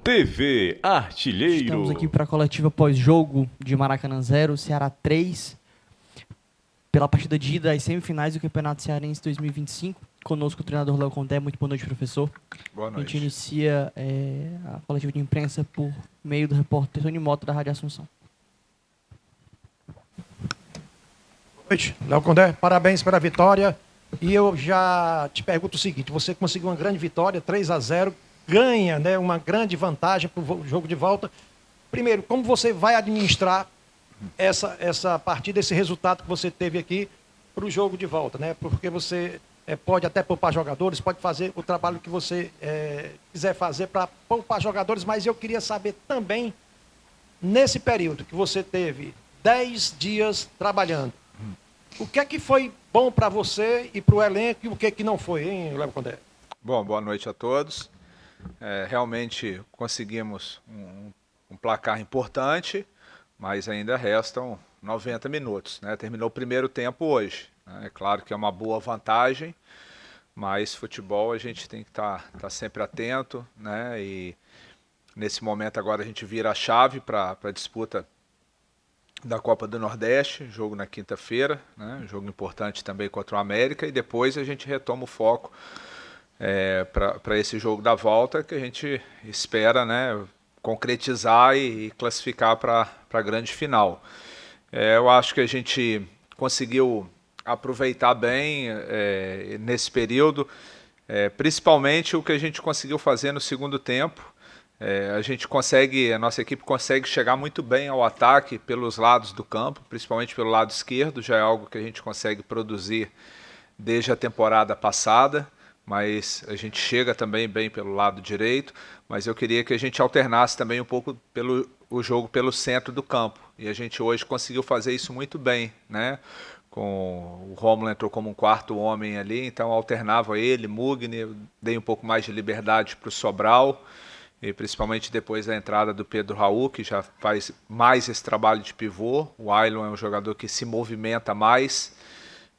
TV Artilheiro. Estamos aqui para a coletiva pós-jogo de Maracanã 0, Ceará 3, pela partida de ida às semifinais do Campeonato Cearense 2025. Conosco o treinador Léo Condé. Muito boa noite, professor. Boa noite. A gente inicia a coletiva de imprensa por meio do repórter Tony Mota, da Rádio Assunção. Boa noite, Léo Condé. Parabéns pela vitória. E eu já te pergunto o seguinte: você conseguiu uma grande vitória, 3-0, ganha, né, uma grande vantagem para o jogo de volta. Primeiro, como você vai administrar essa partida, esse resultado que você teve aqui para o jogo de volta, né? Porque você pode até poupar jogadores, pode fazer o trabalho que você quiser fazer para poupar jogadores, mas eu queria saber também, nesse período que você teve 10 dias trabalhando, o que é que foi bom para você e para o elenco e o que é que não foi, hein, Léo Condé? Bom, boa noite a todos. Realmente conseguimos um placar importante, mas ainda restam 90 minutos, né? Terminou o primeiro tempo hoje, né? É claro que é uma boa vantagem, mas futebol a gente tem que estar sempre atento, né? E nesse momento agora a gente vira a chave para a disputa da Copa do Nordeste, jogo na quinta-feira, né? Jogo importante também contra o América, e depois a gente retoma o foco para esse jogo da volta, que a gente espera, né, concretizar e classificar para a grande final. Eu acho que a gente conseguiu aproveitar bem nesse período, principalmente o que a gente conseguiu fazer no segundo tempo. A nossa equipe consegue chegar muito bem ao ataque pelos lados do campo, principalmente pelo lado esquerdo, já é algo que a gente consegue produzir desde a temporada passada, mas a gente chega também bem pelo lado direito, mas eu queria que a gente alternasse também um pouco o jogo pelo centro do campo, e a gente hoje conseguiu fazer isso muito bem, né? O Rômulo entrou como um quarto homem ali, então alternava ele, Mugni, dei um pouco mais de liberdade para o Sobral, e principalmente depois da entrada do Pedro Raul, que já faz mais esse trabalho de pivô. O Ailon é um jogador que se movimenta mais,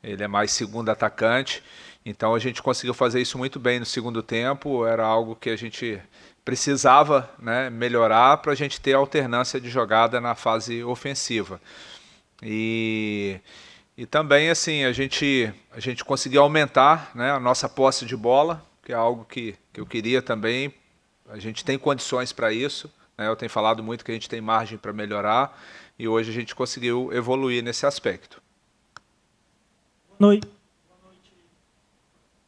ele é mais segundo atacante, então a gente conseguiu fazer isso muito bem no segundo tempo. Era algo que a gente precisava, né, melhorar para a gente ter alternância de jogada na fase ofensiva. E também assim, a gente conseguiu aumentar, né, a nossa posse de bola, que é algo que eu queria também. A gente tem condições para isso, né? Eu tenho falado muito que a gente tem margem para melhorar, e hoje a gente conseguiu evoluir nesse aspecto.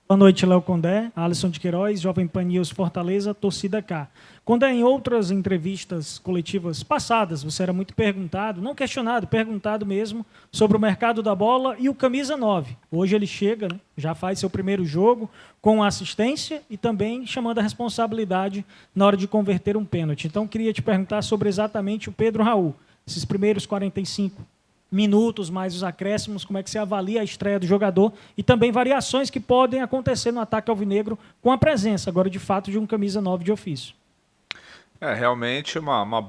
Boa noite, Léo Condé, Alisson de Queiroz, Jovem Pan News Fortaleza, Torcida K. Condé, em outras entrevistas coletivas passadas, você era muito perguntado, não questionado, perguntado mesmo, sobre o mercado da bola e o camisa 9. Hoje ele chega, né, já faz seu primeiro jogo com assistência e também chamando a responsabilidade na hora de converter um pênalti. Então, queria te perguntar sobre exatamente o Pedro Raul. Esses primeiros 45 minutos, mais os acréscimos, como é que você avalia a estreia do jogador e também variações que podem acontecer no ataque alvinegro com a presença, agora de fato, de um camisa 9 de ofício. Realmente um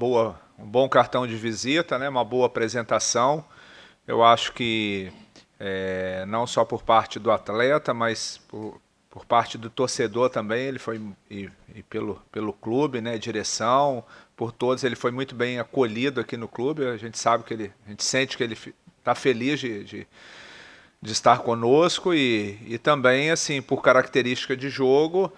bom cartão de visita, né? Uma boa apresentação. Eu acho que não só por parte do atleta, mas por parte do torcedor também, ele foi e pelo clube, né, direção, por todos, ele foi muito bem acolhido aqui no clube. A gente sabe que a gente sente que ele está feliz de estar conosco, e também, assim, por característica de jogo,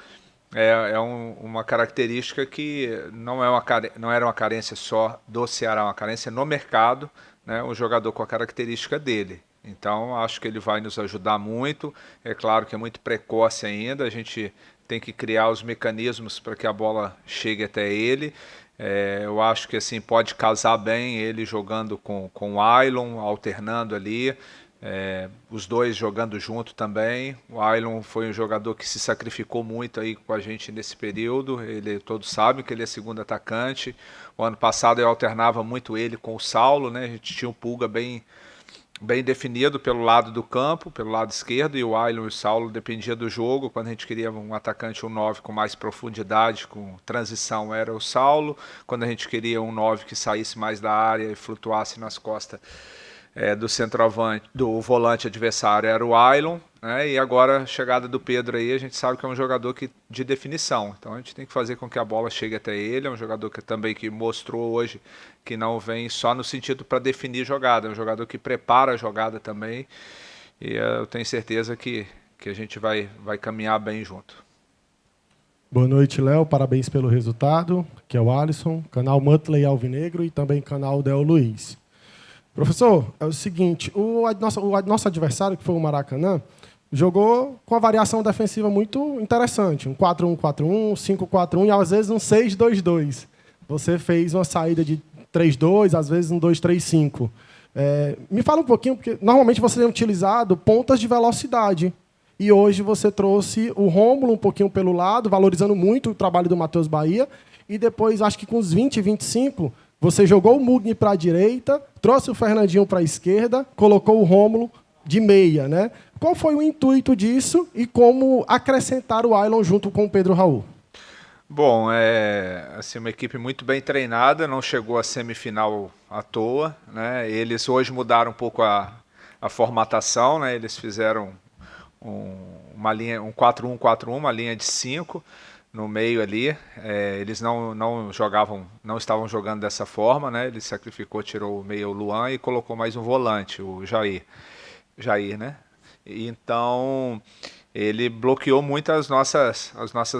uma característica que não era uma carência só do Ceará, uma carência no mercado, né, um jogador com a característica dele. Então, acho que ele vai nos ajudar muito. É claro que é muito precoce ainda, a gente tem que criar os mecanismos para que a bola chegue até ele. Eu acho que assim pode casar bem ele jogando com o Ailon, alternando ali, os dois jogando junto também. O Ailon foi um jogador que se sacrificou muito aí com a gente nesse período. Todos sabem que ele é segundo atacante. O ano passado eu alternava muito ele com o Saulo, né? A gente tinha um Pulga bem definido pelo lado do campo, pelo lado esquerdo, e o Ailon e o Saulo dependia do jogo. Quando a gente queria um atacante, um 9 com mais profundidade, com transição, era o Saulo. Quando a gente queria um 9 que saísse mais da área e flutuasse nas costas, do centroavante, do volante adversário era o Ailon, né? E agora a chegada do Pedro aí, a gente sabe que é um jogador de definição. Então a gente tem que fazer com que a bola chegue até ele. É um jogador que também que mostrou hoje que não vem só no sentido para definir jogada, é um jogador que prepara a jogada também. E eu tenho certeza que a gente vai caminhar bem junto. Boa noite, Léo. Parabéns pelo resultado. Aqui é o Alisson, canal Mutley Alvinegro e também canal Del Luiz. Professor, é o seguinte, o nosso adversário, que foi o Maracanã, jogou com uma variação defensiva muito interessante. Um 4-1-4-1, 5-4-1 e às vezes um 6-2-2. Você fez uma saída de 3-2, às vezes um 2-3-5. Me fala um pouquinho, porque normalmente você tem utilizado pontas de velocidade. E hoje você trouxe o Rômulo um pouquinho pelo lado, valorizando muito o trabalho do Matheus Bahia. E depois, acho que com os 20, 25, você jogou o Mugni para a direita, trouxe o Fernandinho para a esquerda, colocou o Rômulo de meia, né? Qual foi o intuito disso e como acrescentar o Ailon junto com o Pedro Raul? Bom, assim, uma equipe muito bem treinada, não chegou à semifinal à toa, né? Eles hoje mudaram um pouco a formatação, né? Eles fizeram uma linha, um 4-1-4-1, uma linha de 5 no meio ali. Eles não estavam jogando dessa forma, né? Ele sacrificou, tirou o meio o Luan e colocou mais um volante, o Jair, né? Então ele bloqueou muito as nossas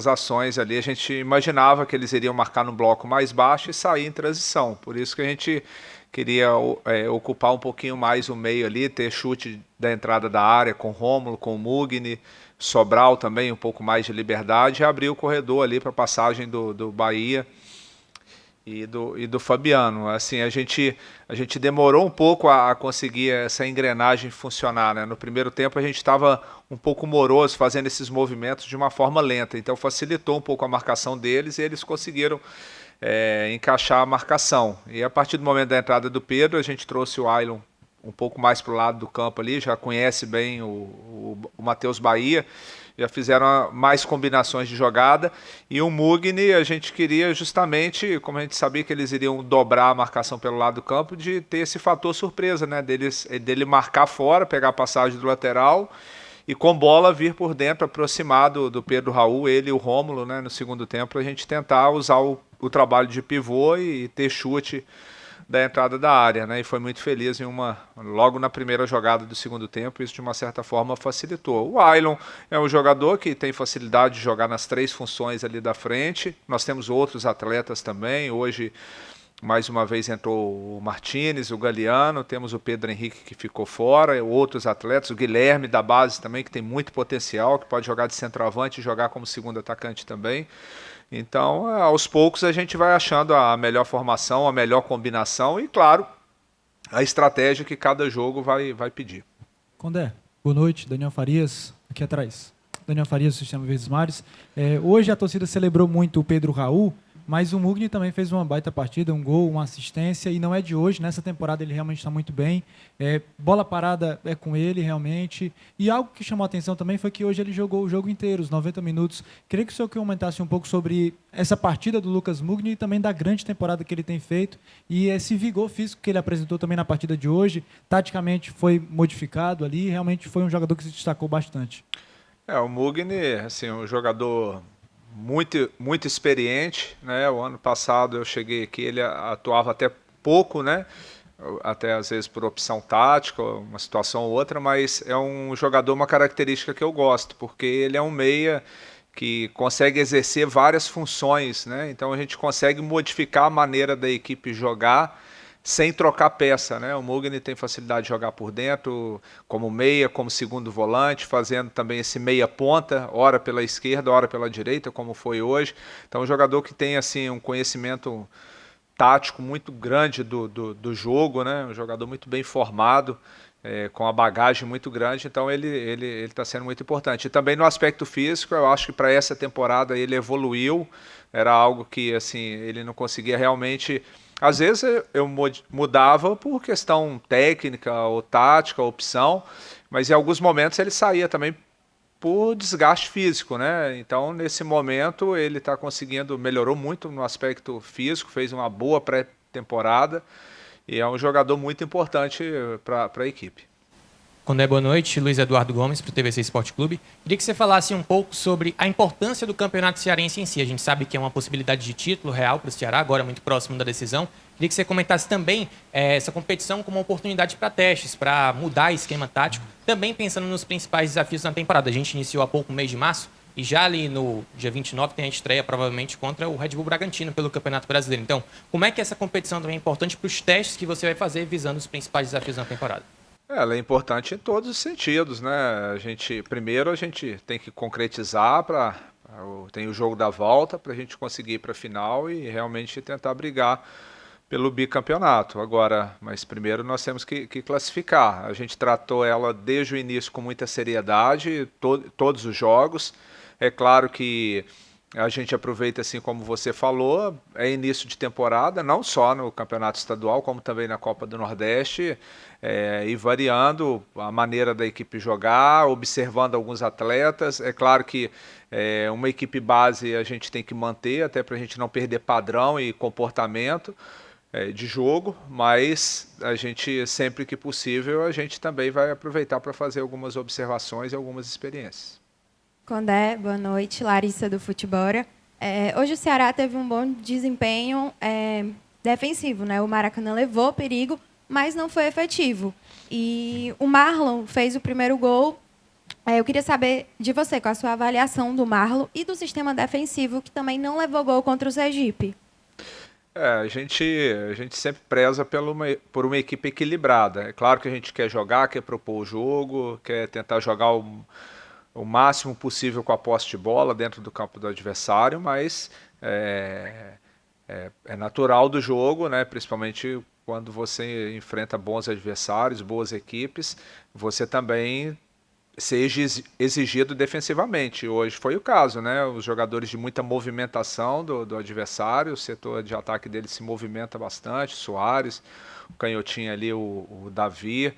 ações ali. A gente imaginava que eles iriam marcar no bloco mais baixo e sair em transição. Por isso que a gente queria ocupar um pouquinho mais o meio ali, ter chute da entrada da área com Rômulo, com Mugni, Sobral também, um pouco mais de liberdade, e abrir o corredor ali para a passagem do Bahia e do Fabiano. Assim, a gente demorou um pouco a conseguir essa engrenagem funcionar, né? No primeiro tempo a gente estava um pouco moroso, fazendo esses movimentos de uma forma lenta, então facilitou um pouco a marcação deles e eles conseguiram encaixar a marcação. E a partir do momento da entrada do Pedro, a gente trouxe o Ailon um pouco mais para o lado do campo ali, já conhece bem o Matheus Bahia, já fizeram mais combinações de jogada, e o Mugni a gente queria justamente, como a gente sabia que eles iriam dobrar a marcação pelo lado do campo, de ter esse fator surpresa, né, dele marcar fora, pegar a passagem do lateral e com bola vir por dentro, aproximar do Pedro Raul, ele e o Rômulo, né, no segundo tempo, a gente tentar usar o trabalho de pivô e ter chute da entrada da área, né? E foi muito feliz logo na primeira jogada do segundo tempo, isso de uma certa forma facilitou. O Ailon é um jogador que tem facilidade de jogar nas 3 funções ali da frente. Nós temos outros atletas também. Hoje, mais uma vez, entrou o Martínez, o Galeano, temos o Pedro Henrique que ficou fora, outros atletas, o Guilherme da base também, que tem muito potencial, que pode jogar de centroavante e jogar como segundo atacante também. Então, aos poucos, a gente vai achando a melhor formação, a melhor combinação e, claro, a estratégia que cada jogo vai pedir. Condé, boa noite. Daniel Farias, aqui atrás. Daniel Farias, do Sistema Verdes Mares. Hoje a torcida celebrou muito o Pedro Raul, mas o Mugni também fez uma baita partida, um gol, uma assistência, e não é de hoje, nessa temporada ele realmente está muito bem. Bola parada é com ele, realmente. E algo que chamou a atenção também foi que hoje ele jogou o jogo inteiro, os 90 minutos. Queria que o senhor comentasse um pouco sobre essa partida do Lucas Mugni e também da grande temporada que ele tem feito e esse vigor físico que ele apresentou também na partida de hoje. Taticamente foi modificado ali, realmente foi um jogador que se destacou bastante. O Mugni, assim, um jogador muito experiente, né? O ano passado eu cheguei aqui, ele atuava até pouco, né? Até às vezes por opção tática, uma situação ou outra, mas é um jogador, uma característica que eu gosto, porque ele é um meia que consegue exercer várias funções, né? Então a gente consegue modificar a maneira da equipe jogar sem trocar peça, né? O Mugni tem facilidade de jogar por dentro, como meia, como segundo volante, fazendo também esse meia ponta, ora pela esquerda, ora pela direita, como foi hoje. Então um jogador que tem assim um conhecimento tático muito grande do jogo, né? Um jogador muito bem formado, com a bagagem muito grande, então ele está sendo muito importante. E também no aspecto físico, eu acho que para essa temporada ele evoluiu, era algo que assim ele não conseguia realmente. Às vezes eu mudava por questão técnica ou tática, opção, mas em alguns momentos ele saía também por desgaste físico, né? Então nesse momento ele está conseguindo, melhorou muito no aspecto físico, fez uma boa pré-temporada e é um jogador muito importante para a equipe. Condé, boa noite. Luiz Eduardo Gomes, para o TVC Esporte Clube. Queria que você falasse um pouco sobre a importância do Campeonato Cearense em si. A gente sabe que é uma possibilidade de título real para o Ceará, agora muito próximo da decisão. Queria que você comentasse também essa competição como uma oportunidade para testes, para mudar esquema tático, também pensando nos principais desafios na temporada. A gente iniciou há pouco o mês de março e já ali no dia 29 tem a estreia provavelmente contra o Red Bull Bragantino pelo Campeonato Brasileiro. Então, como é que essa competição também é importante para os testes que você vai fazer visando os principais desafios na temporada? Ela é importante em todos os sentidos, né? Primeiro a gente tem que concretizar tem o jogo da volta para a gente conseguir ir para a final e realmente tentar brigar pelo bicampeonato. Agora, mas primeiro nós temos que classificar. A gente tratou ela desde o início com muita seriedade, todos os jogos. É claro que a gente aproveita, assim como você falou, é início de temporada, não só no Campeonato Estadual, como também na Copa do Nordeste, e variando a maneira da equipe jogar, observando alguns atletas. É claro que uma equipe base a gente tem que manter, até para a gente não perder padrão e comportamento de jogo, mas a gente, sempre que possível, a gente também vai aproveitar para fazer algumas observações e algumas experiências. Condé, boa noite. Larissa do Futebora. Hoje o Ceará teve um bom desempenho defensivo, né? O Maracanã levou perigo, mas não foi efetivo. E o Marlon fez o primeiro gol. Eu queria saber de você, qual a sua avaliação do Marlon e do sistema defensivo, que também não levou gol contra o Sergipe. A gente sempre preza por uma equipe equilibrada. É claro que a gente quer jogar, quer propor o jogo, quer tentar jogar o máximo possível com a posse de bola dentro do campo do adversário, mas é natural do jogo, né? Principalmente quando você enfrenta bons adversários, boas equipes, você também ser exigido defensivamente. Hoje foi o caso, né? Os jogadores de muita movimentação do adversário, o setor de ataque dele se movimenta bastante, Soares, o canhotinho ali, o Davi,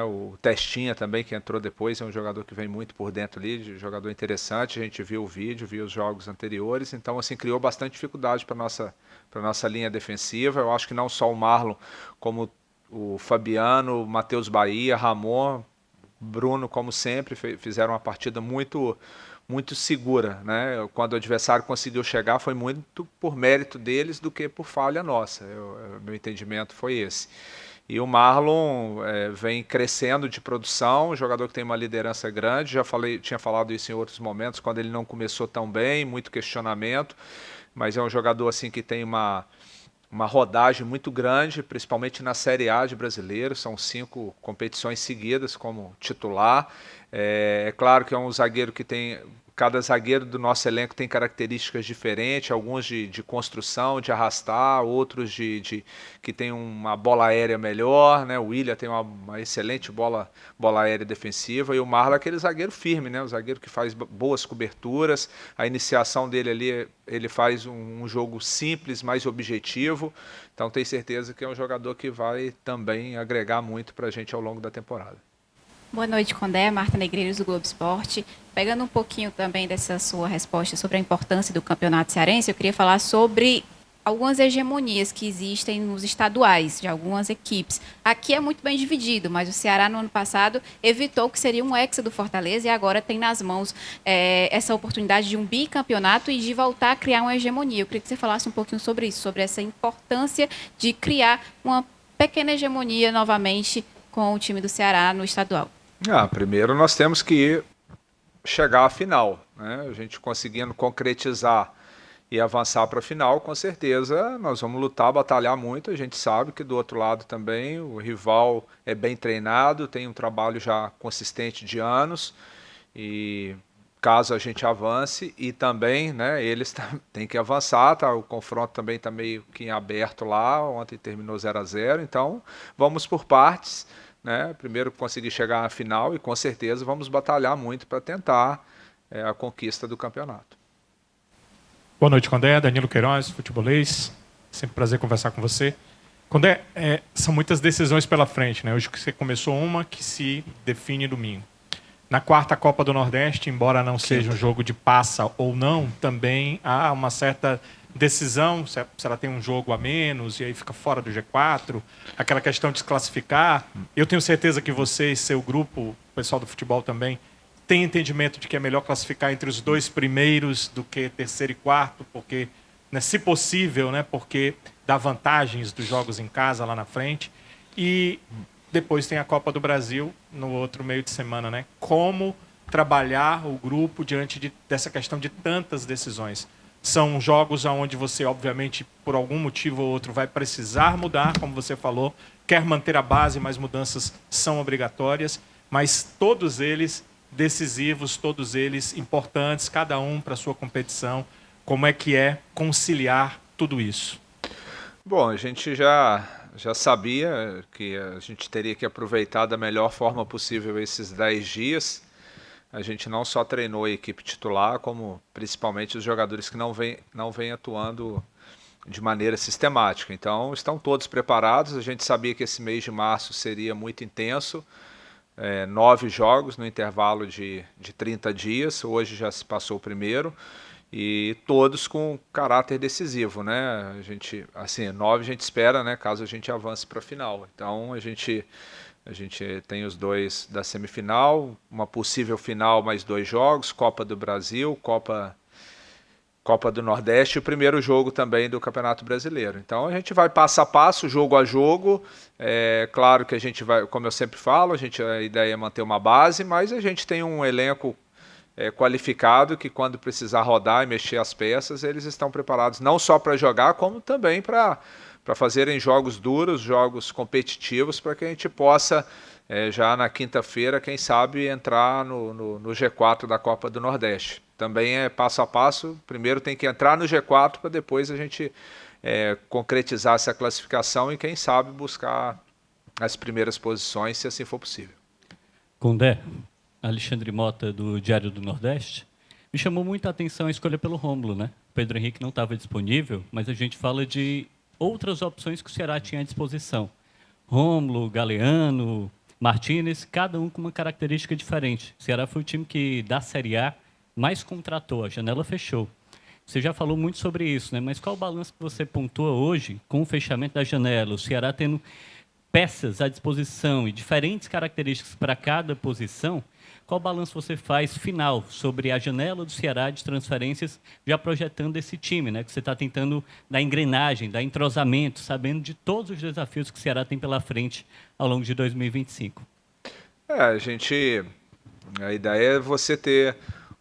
o Testinha também, que entrou depois, é um jogador que vem muito por dentro ali, jogador interessante. A gente viu o vídeo, viu os jogos anteriores, então assim criou bastante dificuldade para nossa linha defensiva. Eu acho que não só o Marlon, como o Fabiano, o Matheus Bahia, Ramon, Bruno, como sempre, fizeram uma partida muito segura, né? Quando o adversário conseguiu chegar, foi muito por mérito deles do que por falha nossa. Meu entendimento foi esse. E o Marlon vem crescendo de produção, um jogador que tem uma liderança grande. Tinha falado isso em outros momentos, quando ele não começou tão bem, muito questionamento, mas é um jogador assim que tem uma rodagem muito grande, principalmente na Série A de brasileiro. São 5 competições seguidas como titular. É claro que é um zagueiro que tem... Cada zagueiro do nosso elenco tem características diferentes, alguns de construção, de arrastar, outros que tem uma bola aérea melhor, né? O William tem uma excelente bola aérea defensiva, e o Marlon é aquele zagueiro firme, né? O zagueiro que faz boas coberturas. A iniciação dele ali, ele faz um jogo simples, mais objetivo. Então tenho certeza que é um jogador que vai também agregar muito para a gente ao longo da temporada. Boa noite, Condé. Marta Negreiros, do Globo Esporte. Pegando um pouquinho também dessa sua resposta sobre a importância do Campeonato Cearense, eu queria falar sobre algumas hegemonias que existem nos estaduais, de algumas equipes. Aqui é muito bem dividido, mas o Ceará, no ano passado, evitou que seria um hexa do Fortaleza e agora tem nas mãos essa oportunidade de um bicampeonato e de voltar a criar uma hegemonia. Eu queria que você falasse um pouquinho sobre isso, sobre essa importância de criar uma pequena hegemonia novamente com o time do Ceará no estadual. Primeiro nós temos que chegar à final, né? A gente conseguindo concretizar e avançar para a final, com certeza nós vamos lutar, batalhar muito. A gente sabe que do outro lado também o rival é bem treinado, tem um trabalho já consistente de anos, e caso a gente avance, e também, né, eles têm que avançar, tá? O confronto também está meio que em aberto lá, ontem terminou 0-0, então vamos por partes, né? Primeiro conseguir chegar à final e com certeza vamos batalhar muito para tentar a conquista do campeonato. Boa noite, Condé. Danilo Queiroz, futebolês. Sempre um prazer conversar com você. Condé, são muitas decisões pela frente, né? Hoje que você começou uma que se define domingo. Na quarta Copa do Nordeste, embora não seja um jogo de passa ou não, também há uma certa decisão, se ela tem um jogo a menos e aí fica fora do G4, aquela questão de se classificar. Eu tenho certeza que vocês, seu grupo, o pessoal do futebol também, tem entendimento de que é melhor classificar entre os 2 primeiros do que terceiro e quarto, porque, né, se possível, né, porque dá vantagens dos jogos em casa lá na frente. E depois tem a Copa do Brasil no outro meio de semana, né? Como trabalhar o grupo diante dessa questão de tantas decisões? São jogos onde você, obviamente, por algum motivo ou outro, vai precisar mudar, como você falou, quer manter a base, mas mudanças são obrigatórias, mas todos eles decisivos, todos eles importantes, cada um para a sua competição. Como é que é conciliar tudo isso? Bom, a gente já sabia que a gente teria que aproveitar da melhor forma possível esses 10 dias. A gente não só treinou a equipe titular, como principalmente os jogadores que não vêm atuando de maneira sistemática. Então, estão todos preparados. A gente sabia que esse mês de março seria muito intenso. 9 jogos no intervalo de 30 dias. Hoje já se passou o primeiro. E todos com caráter decisivo, né? A gente, assim, 9 a gente espera, né? Caso a gente avance para a final. Então, a gente tem os 2 da semifinal, uma possível final, mais 2 jogos, Copa do Brasil, Copa do Nordeste e o primeiro jogo também do Campeonato Brasileiro. Então a gente vai passo a passo, jogo a jogo. É claro que a gente vai, como eu sempre falo, a ideia é manter uma base, mas a gente tem um elenco qualificado que quando precisar rodar e mexer as peças, eles estão preparados não só para jogar, como também para fazerem jogos duros, jogos competitivos, para que a gente possa, já na quinta-feira, quem sabe, entrar no G4 da Copa do Nordeste. Também é passo a passo, primeiro tem que entrar no G4 para depois a gente concretizar essa classificação e quem sabe buscar as primeiras posições, se assim for possível. Condé, Alexandre Mota, do Diário do Nordeste. Me chamou muita atenção a escolha pelo Rômulo, né? O Pedro Henrique não estava disponível, mas a gente fala de outras opções que o Ceará tinha à disposição. Rômulo, Galeano, Martínez, cada um com uma característica diferente. O Ceará foi o time que, da Série A, mais contratou, a janela fechou. Você já falou muito sobre isso, né? Mas qual o balanço que você pontua hoje com o fechamento da janela? O Ceará tendo peças à disposição e diferentes características para cada posição. Qual balanço você faz final sobre a janela do Ceará de transferências, já projetando esse time, né? Que você está tentando dar engrenagem, dar entrosamento, sabendo de todos os desafios que o Ceará tem pela frente ao longo de 2025? A ideia é você ter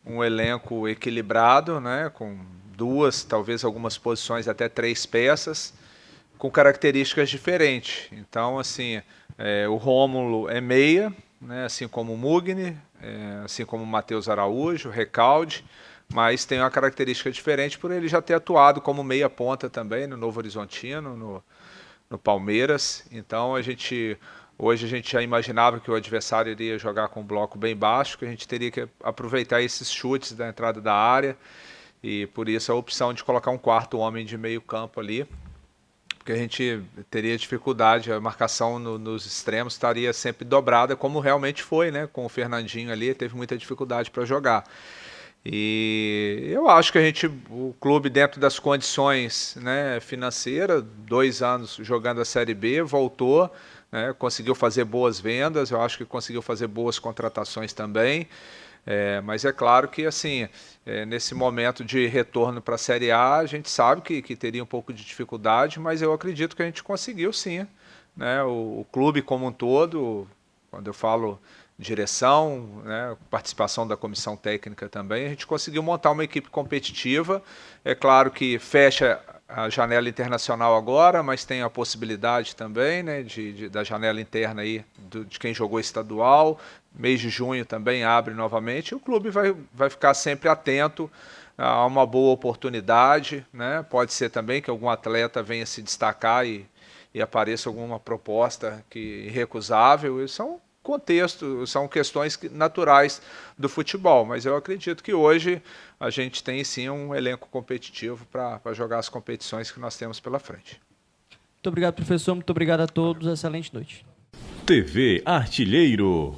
um elenco equilibrado, né? Com 2, talvez algumas posições, até 3 peças, com características diferentes. Então, assim, o Rômulo é meia, né, assim como o Mugni, assim como o Matheus Araújo, o Recalde, mas tem uma característica diferente por ele já ter atuado como meia ponta também no Novo Horizontino, no Palmeiras. Então hoje a gente já imaginava que o adversário iria jogar com um bloco bem baixo, que a gente teria que aproveitar esses chutes da entrada da área, e por isso a opção de colocar um quarto homem de meio campo ali, porque a gente teria dificuldade, a marcação nos extremos estaria sempre dobrada, como realmente foi, né? Com o Fernandinho ali, teve muita dificuldade para jogar. E eu acho que o clube, dentro das condições, né, financeiras, 2 anos jogando a Série B, voltou, né, conseguiu fazer boas vendas, eu acho que conseguiu fazer boas contratações também. Mas é claro que, assim, nesse momento de retorno para a Série A, a gente sabe que teria um pouco de dificuldade, mas eu acredito que a gente conseguiu sim, né? O clube como um todo, quando eu falo direção, né, participação da comissão técnica também, a gente conseguiu montar uma equipe competitiva. É claro que fecha a janela internacional agora, mas tem a possibilidade também, né, da janela interna aí de quem jogou estadual. Mês de junho também abre novamente. O clube vai ficar sempre atento a uma boa oportunidade, né? Pode ser também que algum atleta venha se destacar e apareça alguma proposta irrecusável. Isso são contextos, são questões naturais do futebol, mas eu acredito que hoje a gente tem sim um elenco competitivo para jogar as competições que nós temos pela frente. Muito obrigado, professor. Muito obrigado a todos. Excelente noite. TV Artilheiro.